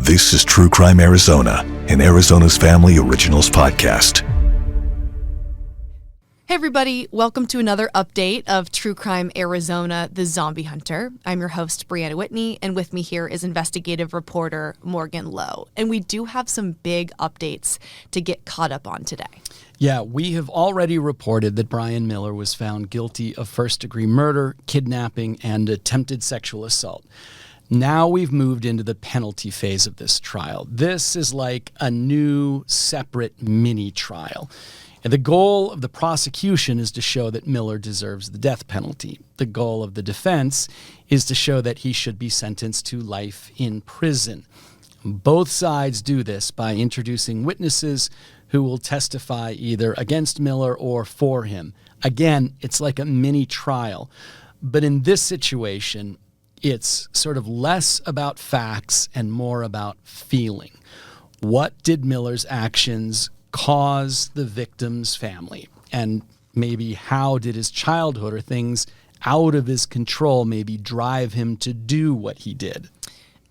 This is True Crime Arizona, an Arizona's Family Originals podcast. Hey everybody, welcome to another update of True Crime Arizona, The Zombie Hunter. I'm your host, Brianna Whitney, and with me here is investigative reporter Morgan Lowe. And we do have some big updates to get caught up on today. Yeah, we have already reported that Brian Miller was found guilty of first-degree murder, kidnapping, and attempted sexual assault. Now we've moved into the penalty phase of this trial. This is like a new, separate mini-trial. And the goal of the prosecution is to show that Miller deserves the death penalty. The goal of the defense is to show that he should be sentenced to life in prison. Both sides do this by introducing witnesses who will testify either against Miller or for him. Again, it's like a mini trial. But in this situation, it's sort of less about facts and more about feeling. What did Miller's actions cause the victim's family? And maybe how did his childhood or things out of his control maybe drive him to do what he did?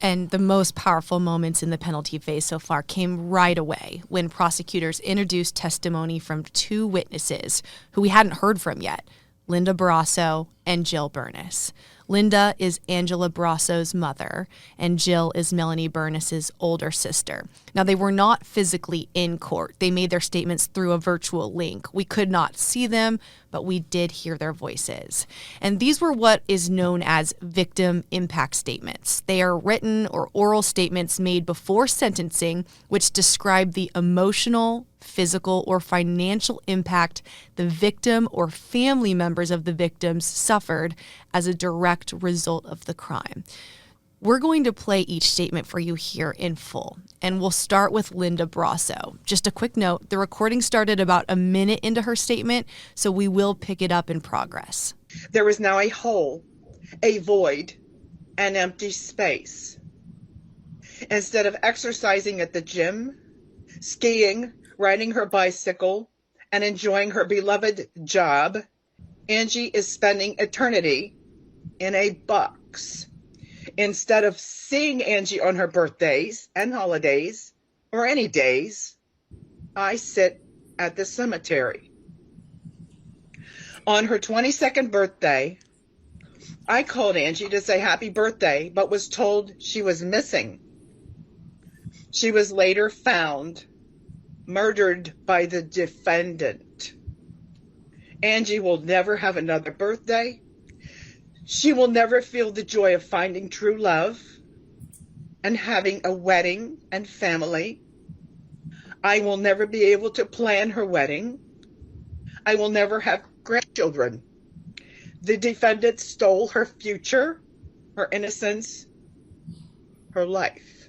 And the most powerful moments in the penalty phase so far came right away when prosecutors introduced testimony from two witnesses who we hadn't heard from yet, Linda Barrasso and Jill Burness. Linda is Angela Barrasso's mother, and Jill is Melanie Burness's older sister. Now, they were not physically in court. They made their statements through a virtual link. We could not see them, but we did hear their voices. And these were what is known as victim impact statements. They are written or oral statements made before sentencing, which describe the emotional, physical, or financial impact the victim or family members of the victims suffered as a direct result of the crime. We're going to play each statement for you here in full, and we'll start with Linda Barrasso. Just a quick note, the recording started about a minute into her statement, so we will pick it up in progress. There is now a hole, a void, an empty space. Instead of exercising at the gym, skiing, riding her bicycle, and enjoying her beloved job, Angie is spending eternity in a box. Instead of seeing Angie on her birthdays and holidays, or any days, I sit at the cemetery. On her 22nd birthday, I called Angie to say happy birthday, but was told she was missing. She was later found murdered by the defendant. Angie will never have another birthday. She will never feel the joy of finding true love and having a wedding and family. I will never be able to plan her wedding. I will never have grandchildren. The defendant stole her future, her innocence, her life.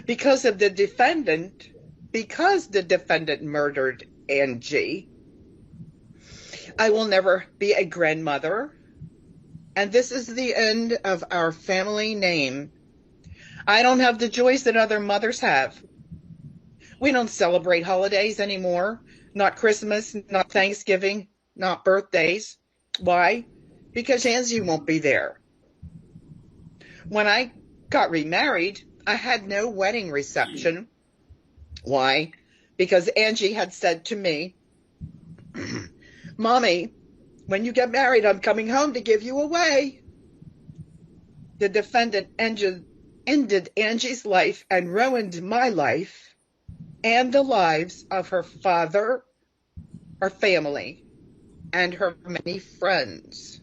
Because the defendant murdered Angie, I will never be a grandmother, and this is the end of our family name. I don't have the joys that other mothers have. We don't celebrate holidays anymore, not Christmas, not Thanksgiving, not birthdays. Why? Because Angie won't be there. When I got remarried, I had no wedding reception. Why? Because Angie had said to me, Mommy, when you get married, I'm coming home to give you away. The defendant ended Angie's life and ruined my life and the lives of her father, her family, and her many friends.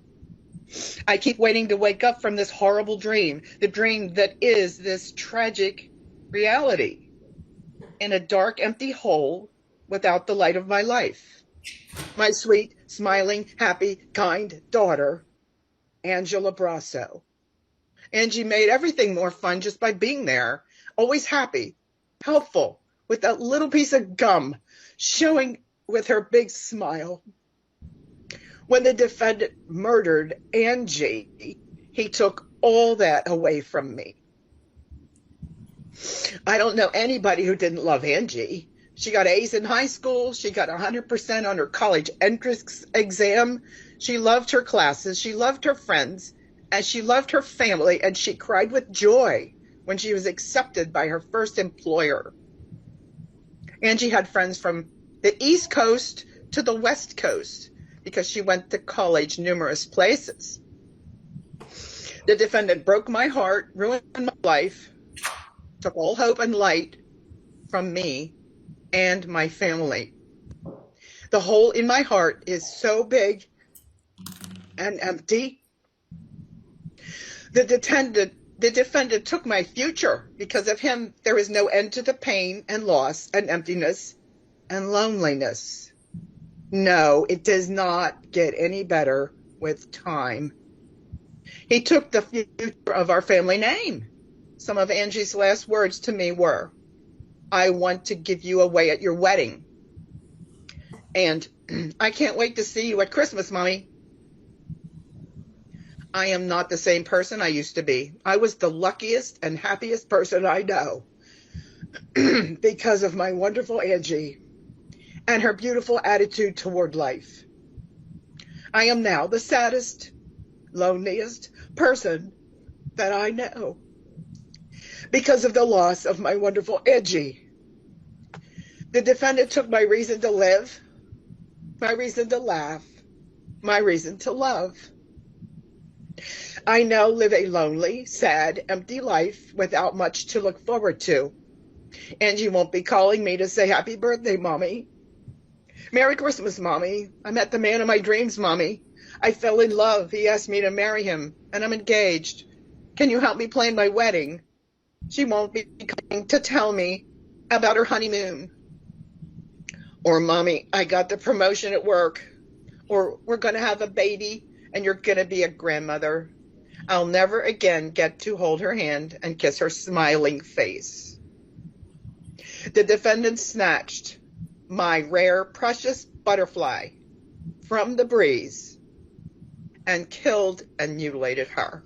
I keep waiting to wake up from this horrible dream, the dream that is this tragic reality, in a dark, empty hole without the light of my life. My sweet, smiling, happy, kind daughter, Angela Barrasso. Angie made everything more fun just by being there, always happy, helpful, with that little piece of gum, showing with her big smile. When the defendant murdered Angie, he took all that away from me. I don't know anybody who didn't love Angie. She got A's in high school. She got 100% on her college entrance exam. She loved her classes. She loved her friends. And she loved her family. And she cried with joy when she was accepted by her first employer. Angie had friends from the East Coast to the West Coast because she went to college numerous places. The defendant broke my heart, ruined my life, took all hope and light from me and my family. The hole in my heart is so big and empty. The defendant took my future. Because of him, there is no end to the pain and loss and emptiness and loneliness. No, it does not get any better with time. He took the future of our family name. Some of Angie's last words to me were, "I want to give you away at your wedding. And I can't wait to see you at Christmas, Mommy." I am not the same person I used to be. I was the luckiest and happiest person I know because of my wonderful Angie and her beautiful attitude toward life. I am now the saddest, loneliest person that I know because of the loss of my wonderful Angie. The defendant took my reason to live, my reason to laugh, my reason to love. I now live a lonely, sad, empty life without much to look forward to. Angie won't be calling me to say happy birthday, Mommy. Merry Christmas, Mommy. I met the man of my dreams, Mommy. I fell in love. He asked me to marry him, and I'm engaged. Can you help me plan my wedding? She won't be coming to tell me about her honeymoon. Or, Mommy, I got the promotion at work. Or, we're going to have a baby, and you're going to be a grandmother. I'll never again get to hold her hand and kiss her smiling face. The defendant snatched my rare, precious butterfly from the breeze and killed and mutilated her.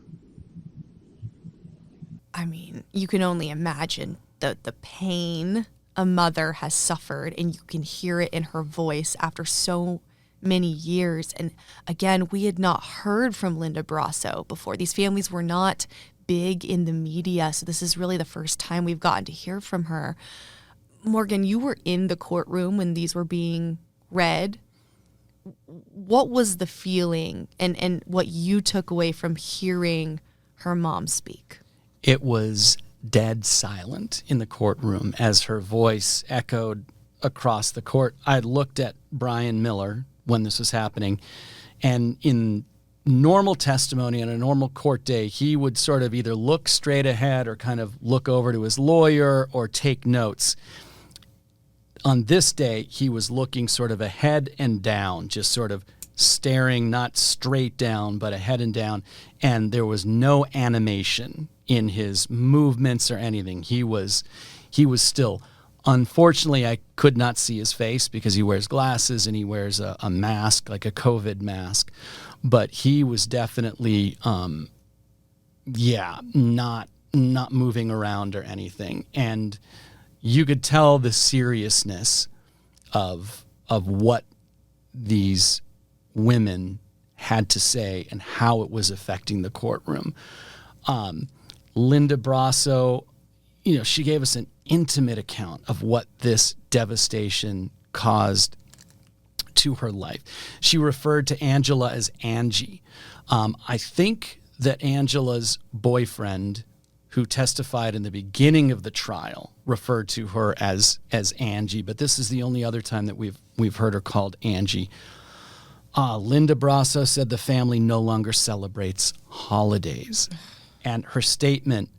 I mean, you can only imagine the pain a mother has suffered, and you can hear it in her voice after so many years. And again, we had not heard from Linda Brosseau before. These families were not big in the media, so this is really the first time we've gotten to hear from her. Morgan, you were in the courtroom when these were being read. What was the feeling and what you took away from hearing her mom speak? It was dead silent in the courtroom as her voice echoed across the court. I looked at Brian Miller when this was happening, and in normal testimony on a normal court day, he would sort of either look straight ahead or kind of look over to his lawyer or take notes. On this day, he was looking sort of ahead and down, just sort of staring, not straight down, but ahead and down, and there was no animation in his movements or anything. He was still. Unfortunately, I could not see his face because he wears glasses and he wears a mask, like a COVID mask. But he was definitely, not moving around or anything. And you could tell the seriousness of what these women had to say and how it was affecting the courtroom. Linda Brosseau, she gave us an intimate account of what this devastation caused to her life. She referred to Angela as Angie. I think that Angela's boyfriend, who testified in the beginning of the trial, referred to her as Angie, but this is the only other time that we've heard her called Angie. Linda Brosseau said the family no longer celebrates holidays. And her statement,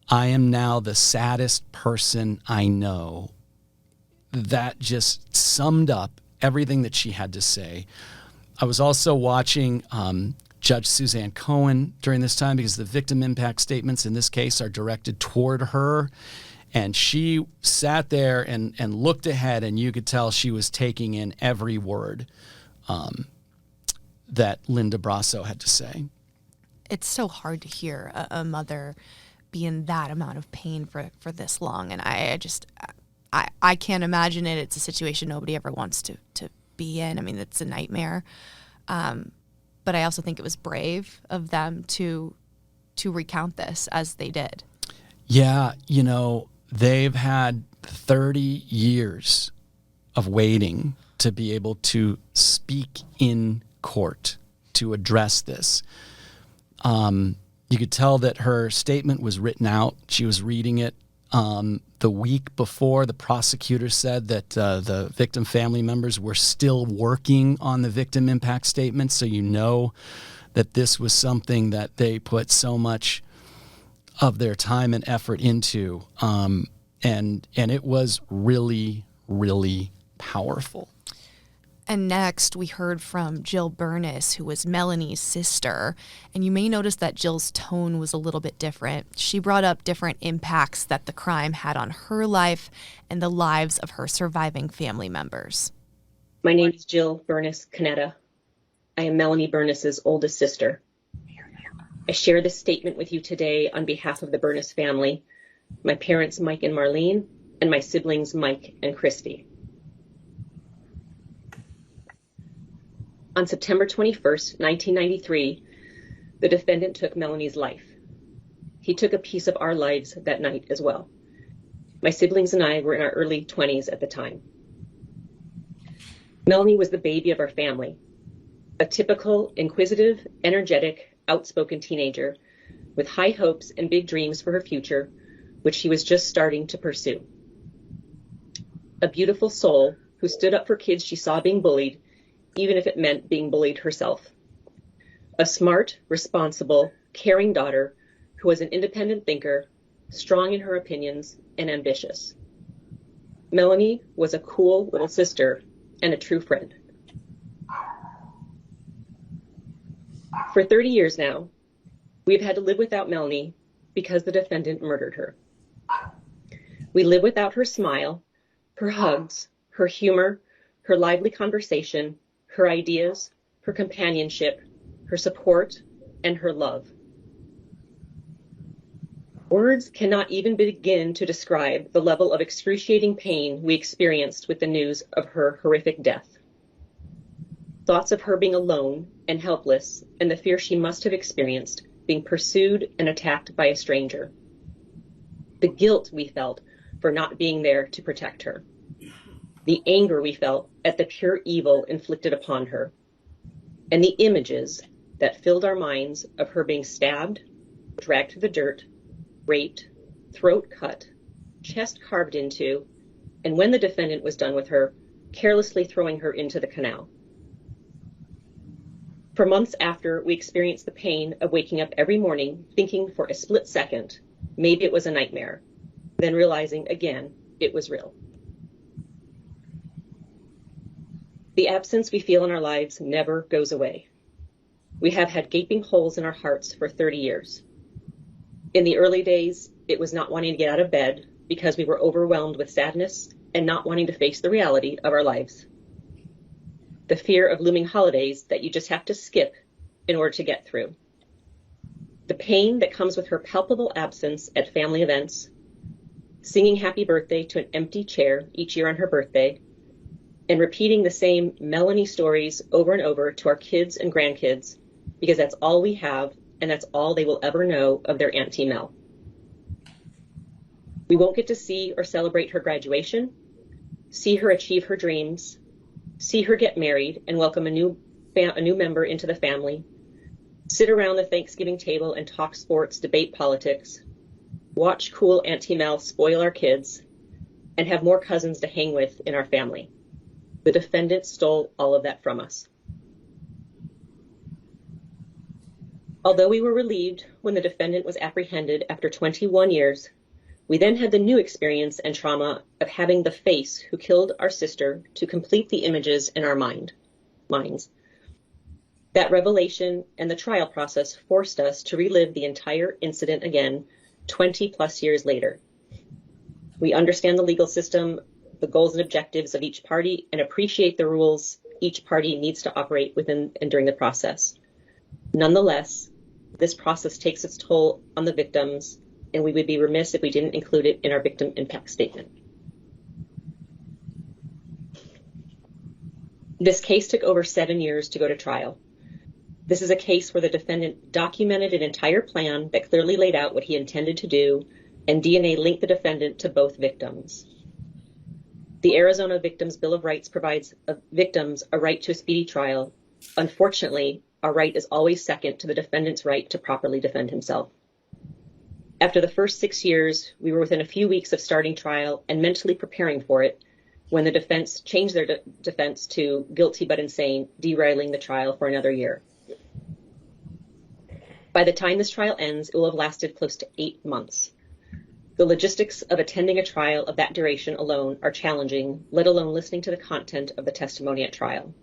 "I am now the saddest person I know," that just summed up everything that she had to say. I was also watching Judge Suzanne Cohen during this time because the victim impact statements in this case are directed toward her. And she sat there and looked ahead, and you could tell she was taking in every word that Linda Brosseau had to say. It's so hard to hear a mother be in that amount of pain for this long. And I can't imagine it. It's a situation nobody ever wants to be in. I mean, it's a nightmare. But I also think it was brave of them to recount this as they did. Yeah, they've had 30 years of waiting to be able to speak in court to address this. You could tell that her statement was written out. She was reading it. The week before, the prosecutor said that the victim family members were still working on the victim impact statement, so that this was something that they put so much of their time and effort into, and it was really, really powerful. And next, we heard from Jill Burness, who was Melanie's sister. And you may notice that Jill's tone was a little bit different. She brought up different impacts that the crime had on her life and the lives of her surviving family members. My name is Jill Burness Canetta. I am Melanie Burness's oldest sister. I share this statement with you today on behalf of the Burness family, my parents Mike and Marlene, and my siblings Mike and Christy. On September 21st, 1993, the defendant took Melanie's life. He took a piece of our lives that night as well. My siblings and I were in our early 20s at the time. Melanie was the baby of our family, a typical, inquisitive, energetic, outspoken teenager with high hopes and big dreams for her future, which she was just starting to pursue. A beautiful soul who stood up for kids she saw being bullied, even if it meant being bullied herself. A smart, responsible, caring daughter who was an independent thinker, strong in her opinions, and ambitious. Melanie was a cool little sister and a true friend. For 30 years now, we've had to live without Melanie because the defendant murdered her. We live without her smile, her hugs, her humor, her lively conversation, her ideas, her companionship, her support, and her love. Words cannot even begin to describe the level of excruciating pain we experienced with the news of her horrific death. Thoughts of her being alone and helpless, and the fear she must have experienced being pursued and attacked by a stranger. The guilt we felt for not being there to protect her. The anger we felt at the pure evil inflicted upon her, and the images that filled our minds of her being stabbed, dragged through the dirt, raped, throat cut, chest carved into, and when the defendant was done with her, carelessly throwing her into the canal. For months after, we experienced the pain of waking up every morning thinking for a split second, maybe it was a nightmare, then realizing again, it was real. The absence we feel in our lives never goes away. We have had gaping holes in our hearts for 30 years. In the early days, it was not wanting to get out of bed because we were overwhelmed with sadness and not wanting to face the reality of our lives. The fear of looming holidays that you just have to skip in order to get through. The pain that comes with her palpable absence at family events, singing happy birthday to an empty chair each year on her birthday, and repeating the same Melanie stories over and over to our kids and grandkids because that's all we have and that's all they will ever know of their Auntie Mel. We won't get to see or celebrate her graduation, see her achieve her dreams, see her get married and welcome a new member into the family, sit around the Thanksgiving table and talk sports, debate politics, watch cool Auntie Mel spoil our kids, and have more cousins to hang with in our family. The defendant stole all of that from us. Although we were relieved when the defendant was apprehended after 21 years, we then had the new experience and trauma of having the face who killed our sister to complete the images in our minds. That revelation and the trial process forced us to relive the entire incident again 20 plus years later. We understand the legal system, the goals and objectives of each party, and appreciate the rules each party needs to operate within and during the process. Nonetheless, this process takes its toll on the victims, and we would be remiss if we didn't include it in our victim impact statement. This case took over 7 years to go to trial. This is a case where the defendant documented an entire plan that clearly laid out what he intended to do and DNA linked the defendant to both victims. The Arizona Victims Bill of Rights provides victims a right to a speedy trial. Unfortunately, our right is always second to the defendant's right to properly defend himself. After the first 6 years, we were within a few weeks of starting trial and mentally preparing for it when the defense changed their defense to guilty but insane, derailing the trial for another year. By the time this trial ends, it will have lasted close to 8 months. The logistics of attending a trial of that duration alone are challenging, let alone listening to the content of the testimony at trial.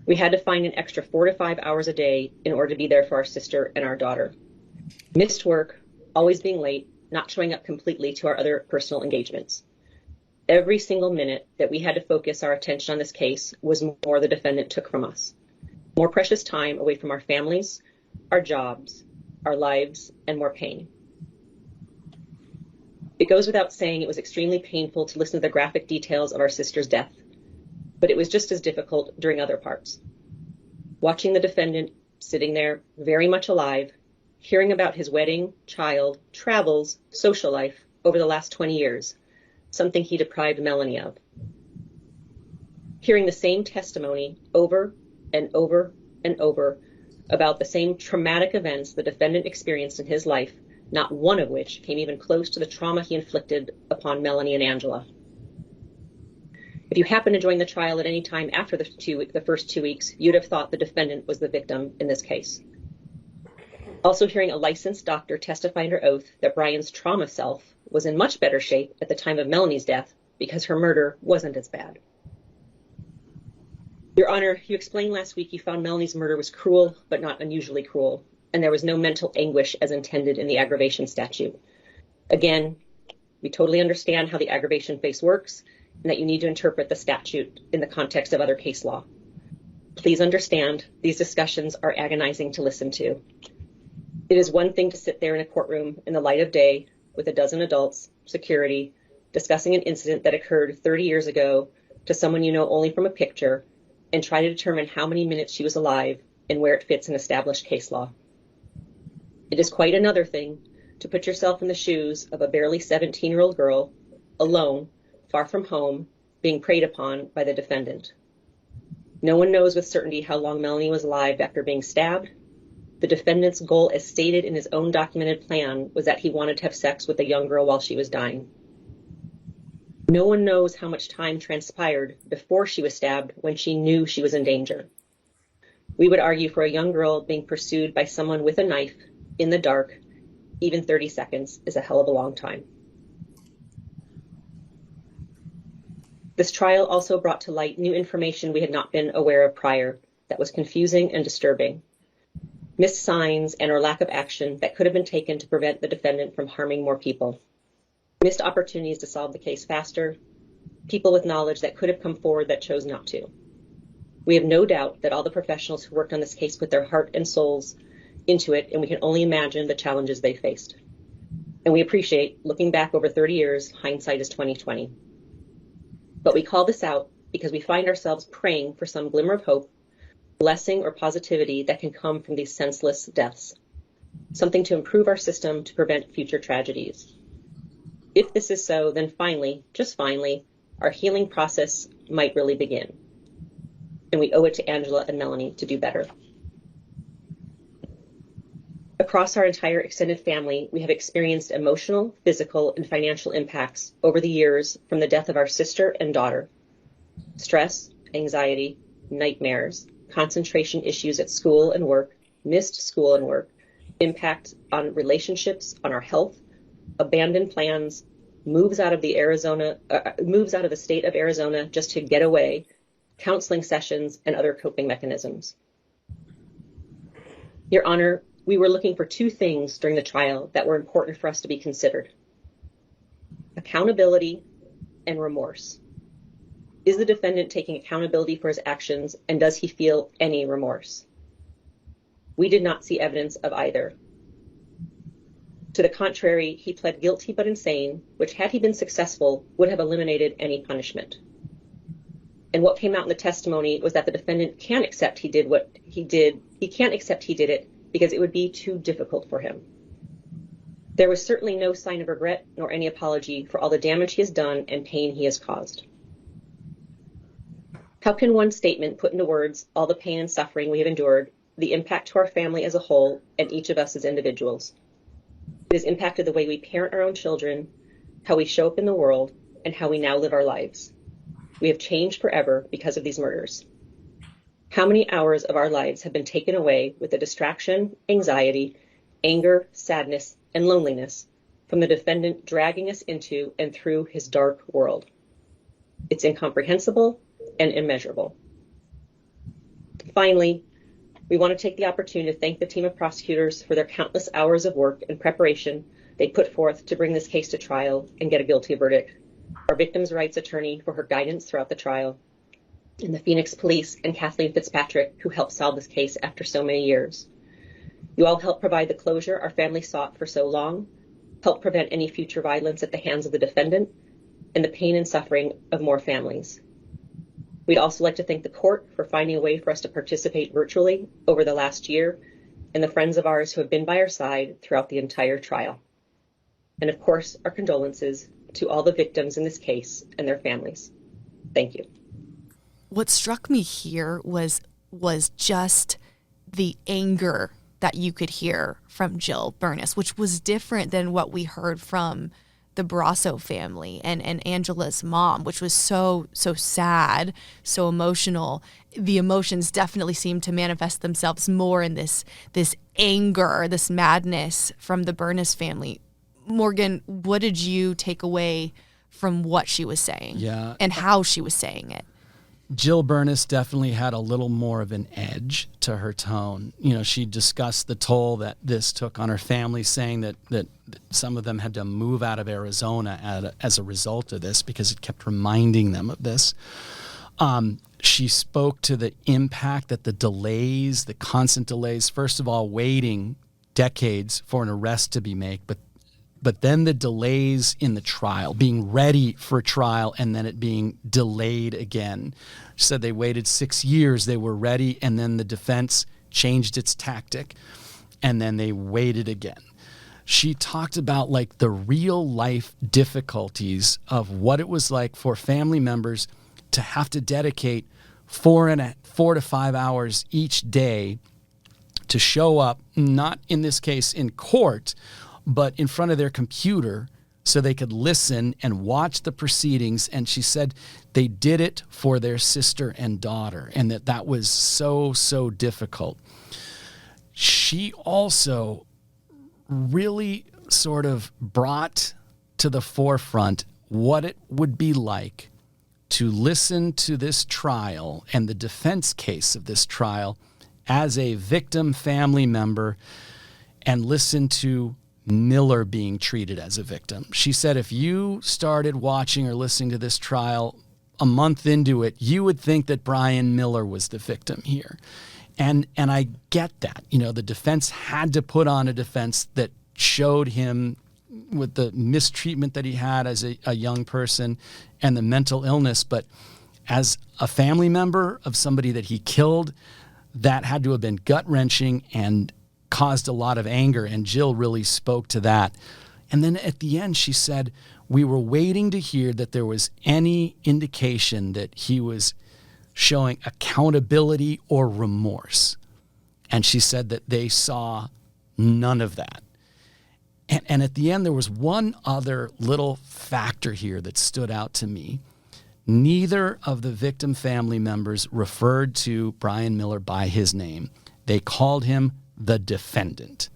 We had to find an extra 4 to 5 hours a day in order to be there for our sister and our daughter. Missed work, always being late, not showing up completely to our other personal engagements. Every single minute that we had to focus our attention on this case was more the defendant took from us. More precious time away from our families, our jobs, our lives, and more pain. It goes without saying it was extremely painful to listen to the graphic details of our sister's death, but it was just as difficult during other parts. Watching the defendant sitting there, very much alive, hearing about his wedding, child, travels, social life over the last 20 years, something he deprived Melanie of. Hearing the same testimony over and over and over about the same traumatic events the defendant experienced in his life, not one of which came even close to the trauma he inflicted upon Melanie and Angela. If you happen to join the trial at any time after the first 2 weeks, you'd have thought the defendant was the victim in this case. Also hearing a licensed doctor testify under oath that Brian's trauma self was in much better shape at the time of Melanie's death because her murder wasn't as bad. Your Honor, you explained last week you found Melanie's murder was cruel, but not unusually cruel, and there was no mental anguish as intended in the aggravation statute. Again, we totally understand how the aggravation phase works and that you need to interpret the statute in the context of other case law. Please understand, these discussions are agonizing to listen to. It is one thing to sit there in a courtroom in the light of day with a dozen adults, security, discussing an incident that occurred 30 years ago to someone you know only from a picture and try to determine how many minutes she was alive and where it fits in established case law. It is quite another thing to put yourself in the shoes of a barely 17-year-old girl, alone, far from home, being preyed upon by the defendant. No one knows with certainty how long Melanie was alive after being stabbed. The defendant's goal, as stated in his own documented plan, was that he wanted to have sex with the young girl while she was dying. No one knows how much time transpired before she was stabbed when she knew she was in danger. We would argue for a young girl being pursued by someone with a knife in the dark, even 30 seconds is a hell of a long time. This trial also brought to light new information we had not been aware of prior that was confusing and disturbing. Missed signs and or lack of action that could have been taken to prevent the defendant from harming more people. Missed opportunities to solve the case faster. People with knowledge that could have come forward that chose not to. We have no doubt that all the professionals who worked on this case put their heart and souls into it, and we can only imagine the challenges they faced. And we appreciate, looking back over 30 years, hindsight is 20/20. But we call this out because we find ourselves praying for some glimmer of hope, blessing or positivity that can come from these senseless deaths. Something to improve our system to prevent future tragedies. If this is so, then finally, just finally, our healing process might really begin. And we owe it to Angela and Melanie to do better. Across our entire extended family, we have experienced emotional, physical, and financial impacts over the years from the death of our sister and daughter. Stress, anxiety, nightmares, concentration issues at school and work, missed school and work, impact on relationships, on our health, abandoned plans, moves out of the state of Arizona just to get away, counseling sessions, and other coping mechanisms. Your Honor, we were looking for two things during the trial that were important for us to be considered: accountability and remorse. Is the defendant taking accountability for his actions, and does he feel any remorse? We did not see evidence of either. To the contrary, he pled guilty but insane, which, had he been successful, would have eliminated any punishment. And what came out in the testimony was that the defendant can't accept he did what he did. He can't accept he did it because it would be too difficult for him. There was certainly no sign of regret nor any apology for all the damage he has done and pain he has caused. How can one statement put into words all the pain and suffering we have endured, the impact to our family as a whole, and each of us as individuals? It has impacted the way we parent our own children, how we show up in the world, and how we now live our lives. We have changed forever because of these murders. How many hours of our lives have been taken away with the distraction, anxiety, anger, sadness, and loneliness from the defendant dragging us into and through his dark world? It's incomprehensible and immeasurable. Finally, we want to take the opportunity to thank the team of prosecutors for their countless hours of work and preparation they put forth to bring this case to trial and get a guilty verdict, our victims' rights attorney for her guidance throughout the trial, and the Phoenix Police and Kathleen Fitzpatrick, who helped solve this case after so many years. You all helped provide the closure our family sought for so long, helped prevent any future violence at the hands of the defendant, and the pain and suffering of more families. We'd also like to thank the court for finding a way for us to participate virtually over the last year, and the friends of ours who have been by our side throughout the entire trial. And of course, our condolences to all the victims in this case and their families. Thank you. What struck me here was just the anger that you could hear from Jill Burness, which was different than what we heard from the Barrasso family and Angela's mom, which was so sad, so emotional. The emotions definitely seemed to manifest themselves more in this anger, this madness from the Burness family. Morgan, what did you take away from what she was saying? Yeah. And how she was saying it? Jill Burness definitely had a little more of an edge to her tone. You know, she discussed the toll that this took on her family, saying that some of them had to move out of Arizona as a result of this because it kept reminding them of this. She spoke to the impact that the delays, the constant delays, first of all, waiting decades for an arrest to be made, but then the delays in the trial, being ready for trial and then it being delayed again. She said they waited 6 years, they were ready, and then the defense changed its tactic, and then they waited again. She talked about like the real life difficulties of what it was like for family members to have to dedicate 4 to 5 hours each day to show up, not in this case in court, but in front of their computer so they could listen and watch the proceedings. And she said they did it for their sister and daughter, and that was so difficult. She also really sort of brought to the forefront what it would be like to listen to this trial and the defense case of this trial as a victim family member and listen to Miller being treated as a victim. She said if you started watching or listening to this trial a month into it, you would think that Brian Miller was the victim here. And I get that. You know, the defense had to put on a defense that showed him with the mistreatment that he had as a young person and the mental illness. But as a family member of somebody that he killed, that had to have been gut-wrenching and caused a lot of anger, and Jill really spoke to that. And then at the end, she said, we were waiting to hear that there was any indication that he was showing accountability or remorse. And she said that they saw none of that. And at the end, there was one other little factor here that stood out to me. Neither of the victim family members referred to Brian Miller by his name. They called him the defendant.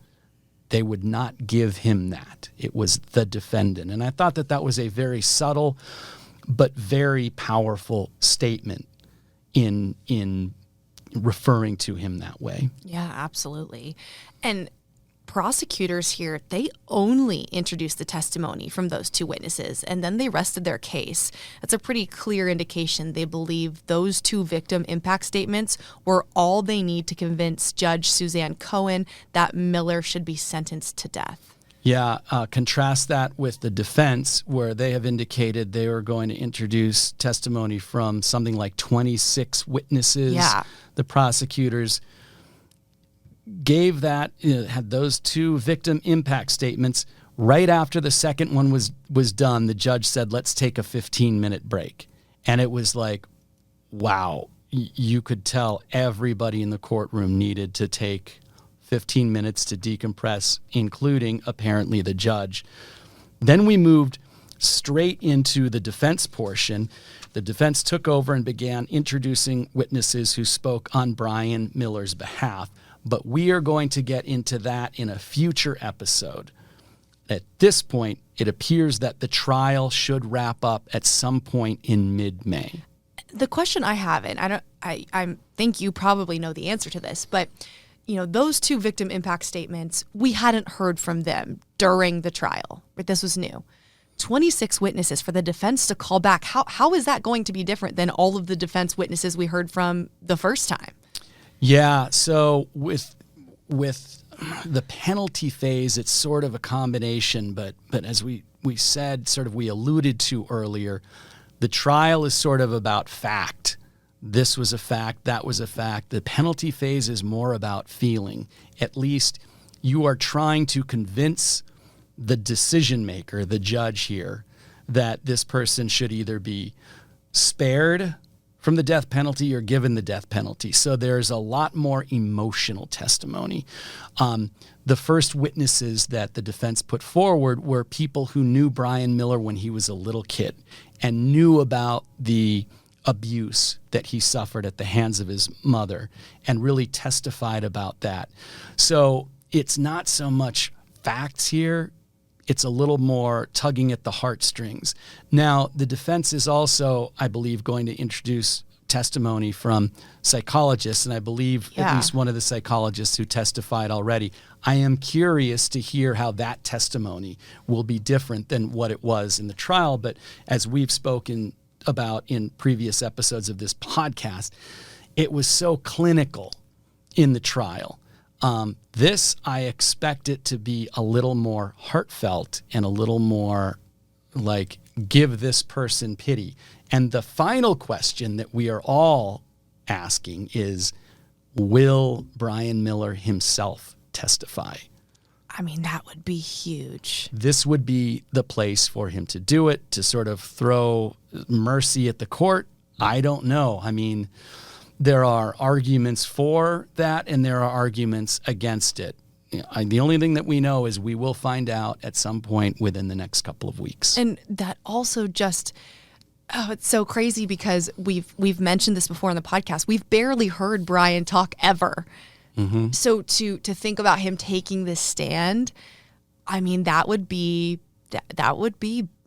They would not give him that. It was the defendant. And I thought that was a very subtle but very powerful statement in referring to him that way. Yeah, absolutely. And prosecutors here, they only introduced the testimony from those two witnesses, and then they rested their case. That's a pretty clear indication they believe those two victim impact statements were all they need to convince Judge Suzanne Cohen that Miller should be sentenced to death. Yeah, contrast that with the defense, where they have indicated they were going to introduce testimony from something like 26 witnesses. Yeah. The prosecutors gave that, had those two victim impact statements Right after the second one was done, the judge said, let's take a 15-minute break. And it was like, wow, you could tell everybody in the courtroom needed to take 15 minutes to decompress, including apparently the judge. Then we moved straight into the defense portion. The defense took over and began introducing witnesses who spoke on Brian Miller's behalf. But we are going to get into that in a future episode. At this point, it appears that the trial should wrap up at some point in mid-May. The question I have, and I think you probably know the answer to this, but those two victim impact statements, we hadn't heard from them during the trial. But this was new. 26 witnesses for the defense to call back. How is that going to be different than all of the defense witnesses we heard from the first time? Yeah, so with the penalty phase, it's sort of a combination, but as we said, sort of we alluded to earlier, the trial is sort of about fact. This was a fact, that was a fact. The penalty phase is more about feeling. At least you are trying to convince the decision maker, the judge here, that this person should either be spared from the death penalty or given the death penalty. So there's a lot more emotional testimony. The first witnesses that the defense put forward were people who knew Brian Miller when he was a little kid and knew about the abuse that he suffered at the hands of his mother and really testified about that. So it's not so much facts here. It's a little more tugging at the heartstrings. Now, the defense is also, I believe, going to introduce testimony from psychologists, and I believe at least one of the psychologists who testified already. I am curious to hear how that testimony will be different than what it was in the trial, but as we've spoken about in previous episodes of this podcast, it was so clinical in the trial. This, I expect it to be a little more heartfelt and a little more like, give this person pity. And the final question that we are all asking is, will Brian Miller himself testify? I mean, that would be huge. This would be the place for him to do it, to sort of throw mercy at the court. I don't know. I mean, there are arguments for that and there are arguments against it. The only thing that we know is we will find out at some point within the next couple of weeks. And that also just, it's so crazy because we've mentioned this before on the podcast. We've barely heard Brian talk ever. Mm-hmm. So to think about him taking this stand, I mean, that would be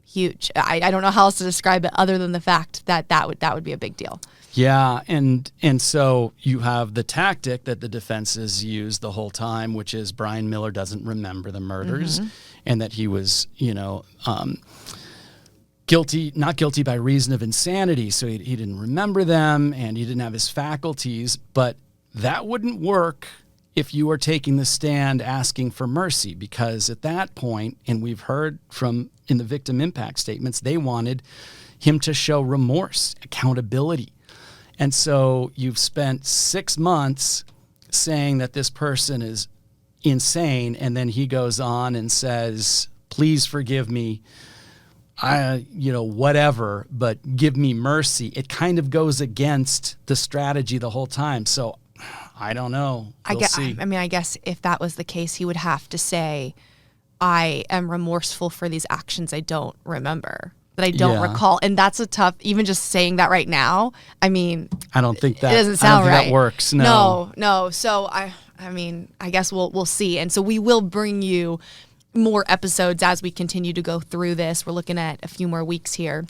huge. I don't know how else to describe it other than the fact that would be a big deal. Yeah, and so you have the tactic that the defenses used the whole time, which is Brian Miller doesn't remember the murders, and that he was, not guilty by reason of insanity, so he didn't remember them and he didn't have his faculties. But that wouldn't work if you were taking the stand asking for mercy, because at that point, and we've heard from in the victim impact statements, they wanted him to show remorse, accountability. And so you've spent 6 months saying that this person is insane, and then he goes on and says, please forgive me, whatever, but give me mercy. It kind of goes against the strategy the whole time. So I don't know. We'll see. I guess if that was the case, he would have to say, I am remorseful for these actions I don't remember, that I don't recall. And that's a tough, even just saying that right now, I mean, I don't think that, it doesn't sound right. That works. No. So I guess we'll see. And so we will bring you more episodes as we continue to go through this. We're looking at a few more weeks here.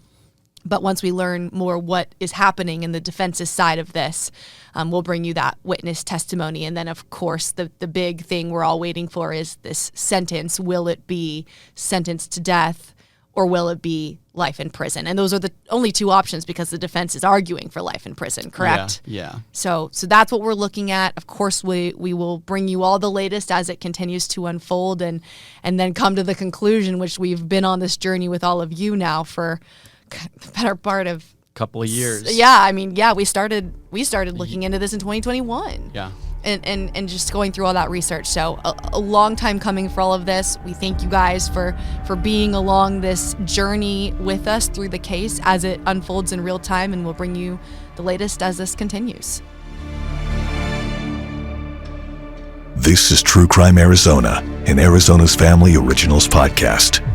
But once we learn more what is happening in the defense's side of this, we'll bring you that witness testimony. And then, of course, the big thing we're all waiting for is this sentence. Will it be sentenced to death or will it be life in prison? And those are the only two options because the defense is arguing for life in prison, correct? Yeah. So that's what we're looking at. Of course, we will bring you all the latest as it continues to unfold and then come to the conclusion, which we've been on this journey with all of you now for the better part of couple of years. Yeah, we started looking into this in 2021. Yeah. and just going through all that research. So a long time coming for all of this. We thank you guys for being along this journey with us through the case as it unfolds in real time, and we'll bring you the latest as this continues. This is True Crime Arizona, an Arizona's Family Originals podcast.